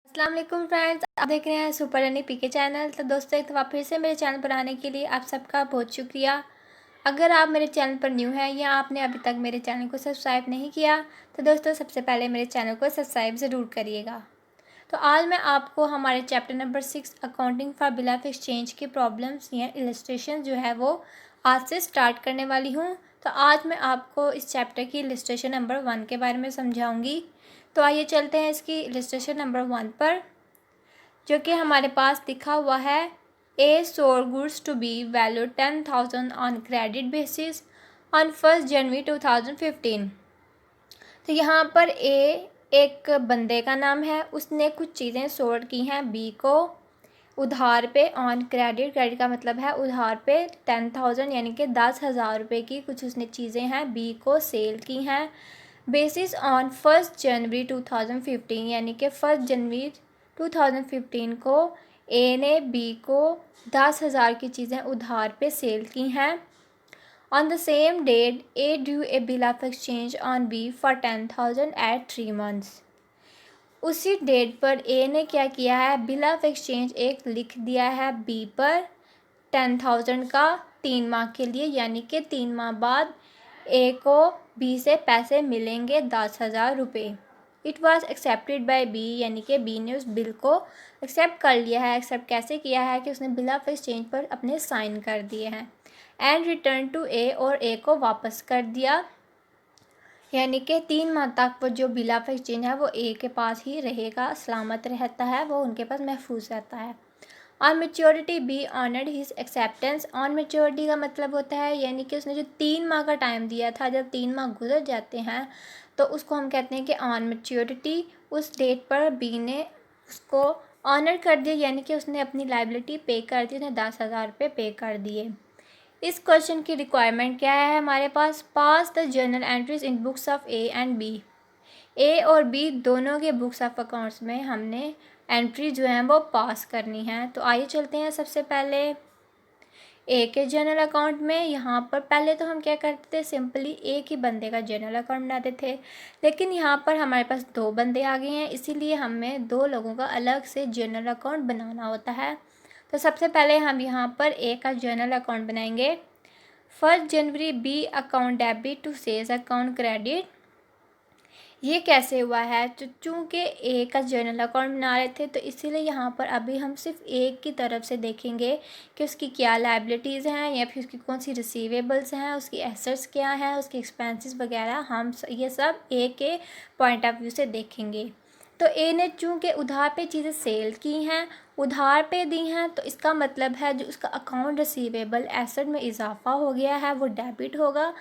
अस्सलाम वालेकुम फ्रेंड्स, आप देख रहे हैं सुपर रनी पीके चैनल। तो दोस्तों, एक दफ़ा फिर से मेरे चैनल पर आने के लिए आप सबका बहुत शुक्रिया। अगर आप मेरे चैनल पर न्यू हैं या आपने अभी तक मेरे चैनल को सब्सक्राइब नहीं किया तो दोस्तों सबसे पहले मेरे चैनल को सब्सक्राइब ज़रूर करिएगा। तो आज मैं आपको हमारे chapter number 6 accounting for bill of exchange की प्रॉब्लम्स या इलस्ट्रेशन जो है वो आज से स्टार्ट करने वाली हूँ। तो आज मैं आपको इस चैप्टर की इलस्ट्रेशन नंबर 1 के बारे में समझाऊंगी। तो आइए चलते हैं इसकी इलस्ट्रेशन नंबर 1 पर, जो कि हमारे पास लिखा हुआ है A sold goods to B value 10,000 on credit basis on 1 January 2015। तो यहाँ पर ए एक बंदे का नाम है, उसने कुछ चीज़ें सोल्ड की हैं बी को उधार पे ऑन क्रेडिट। क्रेडिट का मतलब है उधार पे 10,000 यानी कि 10,000 रुपये की कुछ उसने चीज़ें हैं बी को सेल की हैं बेसिस ऑन 1 जनवरी 2015 यानी कि 1 जनवरी 2015 को ए ने बी को 10,000 की चीज़ें उधार पे सेल की हैं। On the same date A due a bill of exchange on B for 10,000 at 3 months. उसी डेट पर ए ने क्या किया है, बिल ऑफ एक्सचेंज एक लिख दिया है बी पर 10,000 का 3 माह के लिए, यानी कि 3 माह बाद ए को बी से पैसे मिलेंगे 10,000 रुपये। It was accepted by B, यानी कि बी ने उस बिल को एक्सेप्ट कर लिया है। एक्सेप्ट कैसे किया है कि उसने बिल ऑफ एक्सचेंज पर अपने साइन कर दिए हैं। एंड रिटर्न टू ए, और ए को वापस कर दिया, यानी कि 3 माह तक वो जो बिल ऑफ एक्सचेंज है वो ए के पास ही रहेगा, सलामत रहता है, वो उनके पास महफूज रहता है। On maturity be honoured his acceptance. On maturity का मतलब होता है यानी कि उसने जो 3 माह का टाइम दिया था, जब 3 माह गुजर जाते हैं तो उसको हम कहते हैं कि ऑन मेच्योरिटी उस डेट पर बी ने उसको ऑनर कर दिया, यानी कि उसने अपनी लाइबिलिटी पे कर दी, उसने 10,000 रुपये पे कर दिए। इस क्वेश्चन की रिक्वायरमेंट क्या है हमारे पास, pass the journal entries in books of A and B. A और बी दोनों के बुक्स ऑफ अकाउंट्स में हमने एंट्री जो है वो पास करनी है। तो आइए चलते हैं सबसे पहले ए के जर्नल अकाउंट में। यहाँ पर पहले तो हम क्या करते थे, सिंपली एक ही बंदे का जर्नल अकाउंट बनाते थे, लेकिन यहाँ पर हमारे पास 2 बंदे आ गए हैं, इसीलिए हमें 2 लोगों का अलग से जर्नल अकाउंट बनाना होता है। तो सबसे पहले हम यहाँ पर ए का जर्नल अकाउंट बनाएंगे। 1 January B account debit to sales account credit. ये कैसे हुआ है, तो चूँकि ए का जर्नल अकाउंट बना रहे थे तो इसीलिए यहाँ पर अभी हम सिर्फ एक की तरफ से देखेंगे कि उसकी क्या लायबिलिटीज़ हैं या फिर उसकी कौन सी रिसीवेबल्स हैं, उसकी एसेट्स क्या हैं, उसके एक्सपेंसेस वगैरह, हम ये सब ए के पॉइंट ऑफ व्यू से देखेंगे। तो ए ने चूँकि उधार पे चीज़ें सेल की हैं, उधार पे दी हैं, तो इसका मतलब है जो उसका अकाउंट रिसीवेबल एसेट में इजाफा हो गया है वो डेबिट होगा।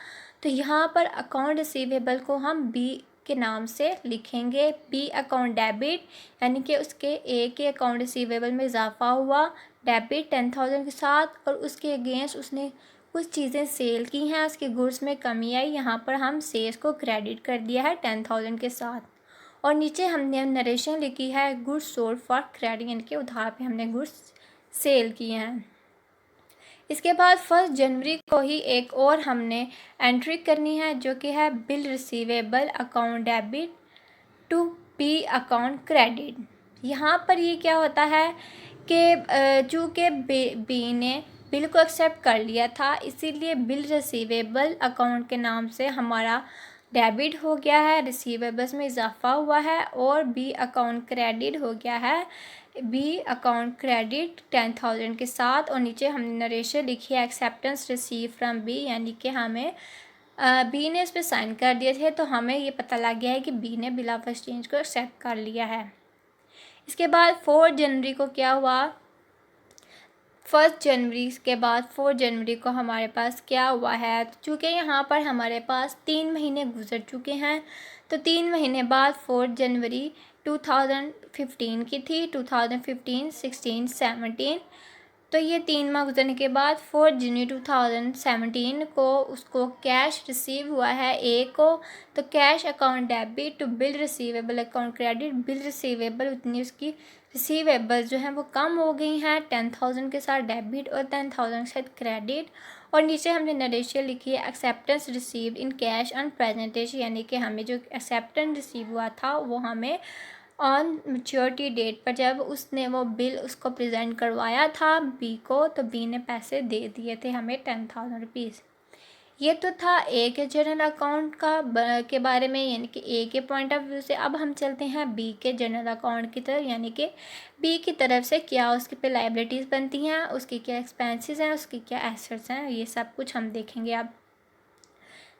तो यहाँ पर अकाउंट रिसीवेबल को हम बी के नाम से लिखेंगे, बी अकाउंट डेबिट, यानी कि उसके ए के अकाउंट रिसीवेबल में इजाफा हुआ डेबिट 10,000 के साथ, और उसके अगेंस्ट उसने कुछ चीज़ें सेल की हैं, उसके गुड्स में कमी आई, यहाँ पर हम सेल्स को क्रेडिट कर दिया है 10,000 के साथ। और नीचे हमने नरेशन लिखी है गुड्स सोल्ड फॉर क्रेडिट, यानी कि उधार पे हमने गुड्स सेल किए हैं। इसके बाद 1 जनवरी को ही एक और हमने एंट्री करनी है, जो कि है bill receivable account debit to B account credit. यहाँ पर ये क्या होता है कि चूँकि बी ने बिल को एक्सेप्ट कर लिया था, इसीलिए बिल रिसीवेबल अकाउंट के नाम से हमारा डेबिट हो गया है, रिसीवेबल्स में इजाफा हुआ है, और बी अकाउंट क्रेडिट हो गया है, बी अकाउंट क्रेडिट 10,000 के साथ। और नीचे हमने नरेशन लिखी है एक्सेप्टेंस रिसीव फ्रॉम बी, यानी कि हमें बी ने इस पर साइन कर दिए थे, तो हमें ये पता लग गया है कि बी ने बिल ऑफ एक्सचेंज को एक्सेप्ट कर लिया है। इसके बाद 4 जनवरी को क्या हुआ, 1 जनवरी के बाद 4 जनवरी को हमारे पास क्या हुआ है, तो चूँकि यहाँ पर हमारे पास 3 महीने गुजर चुके हैं, तो 3 महीने बाद 4 जनवरी 2015 की थी, 2015, 16, 17, तो ये 3 माह गुजरने के बाद 4 जनवरी 2017 को उसको कैश रिसीव हुआ है ए को। तो cash account debit to bill receivable account credit, bill receivable उतनी उसकी रिसीवेबल जो हैं वो कम हो गई हैं, 10,000 के साथ डेबिट और 10,000 के साथ क्रेडिट। और नीचे हमने नरेशन लिखी है acceptance received in cash on presentation, यानी कि हमें जो एक्सेप्टेंस रिसीव हुआ था वो हमें ऑन मैच्योरिटी डेट पर जब उसने वो बिल उसको प्रेजेंट करवाया था बी को, तो बी ने पैसे दे दिए थे हमें 10,000 रुपीज़। ये तो था ए के जनरल अकाउंट के बारे में, यानी कि ए के पॉइंट ऑफ व्यू से। अब हम चलते हैं बी के जनरल अकाउंट की तरफ, यानी कि बी की तरफ से क्या उसके पे लाइबिलिटीज़ बनती हैं, उसकी क्या एक्सपेंसेस हैं, उसकी क्या एसेट्स हैं, ये सब कुछ हम देखेंगे। अब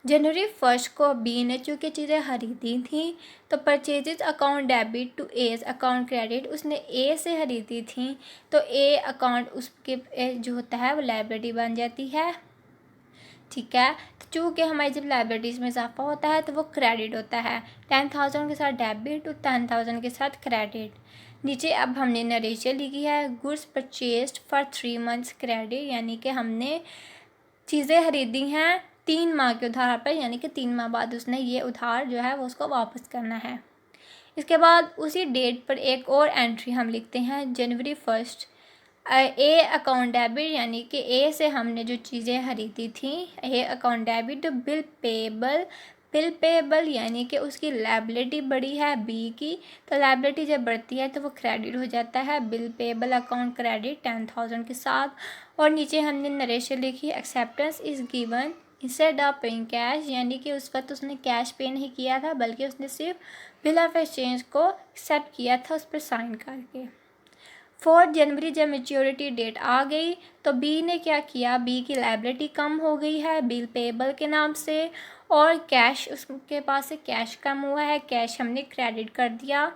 जनवरी 1 को बी ने चूँकि चीज़ें खरीदी थी, तो purchases account debit to A's account credit, उसने ए से खरीदी थी, तो ए अकाउंट उसके जो होता है वो लाइबिलिटी बन जाती है। ठीक है, तो चूँकि हमारी जब लाइबिलिटीज़ में इजाफा होता है तो वो क्रेडिट होता है, 10,000 के साथ डेबिट और 10,000 के साथ क्रेडिट। नीचे अब हमने नरेशन लिखी है, goods purchased for 3 months credit, यानी कि हमने चीज़ें खरीदी हैं 3 माह के उधार पर, यानी कि 3 माह बाद उसने ये उधार जो है वो उसको वापस करना है। इसके बाद उसी डेट पर एक और एंट्री हम लिखते हैं, जनवरी 1 ए अकाउंट डेबिट, यानी कि ए से हमने जो चीज़ें खरीदी थी, A account debit to bill payable. Bill payable यानी कि उसकी लाइबिलिटी बढ़ी है बी की, तो लाइबिलिटी जब बढ़ती है तो वो क्रेडिट हो जाता है, बिल पेबल अकाउंट क्रेडिट 10,000 के साथ। और नीचे हमने नरेशन लिखी, acceptance is given instead of paying cash, यानी कि उस वक्त उसने कैश पे नहीं किया था बल्कि उसने सिर्फ बिल ऑफ एक्सचेंज को एक्सेप्ट किया था उस पर साइन करके। 4 जनवरी जब मेच्योरिटी डेट आ गई तो बी ने क्या किया, बी की लाइबिलिटी कम हो गई है बिल पेबल के नाम से, और कैश उसके पास से कैश कम हुआ है, कैश हमने क्रेडिट कर दिया।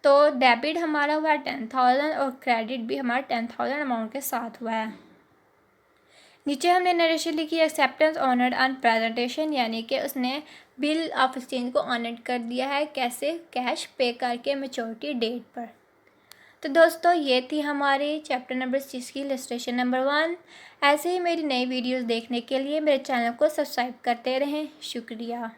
तो डेबिट हमारा हुआ है 10,000 और क्रेडिट भी हमारा 10,000 अमाउंट के साथ हुआ है। नीचे हमने नरेशन लिखी, एक्सेप्टेंस ऑनर्ड ऑन प्रेजेंटेशन, यानी कि उसने बिल ऑफ एक्सचेंज को ऑनर्ड कर दिया है, कैसे, कैश पे करके मेच्योरिटी डेट पर। तो दोस्तों ये थी हमारी चैप्टर नंबर 6 की इलस्ट्रेशन नंबर 1। ऐसे ही मेरी नई वीडियोस देखने के लिए मेरे चैनल को सब्सक्राइब करते रहें। शुक्रिया।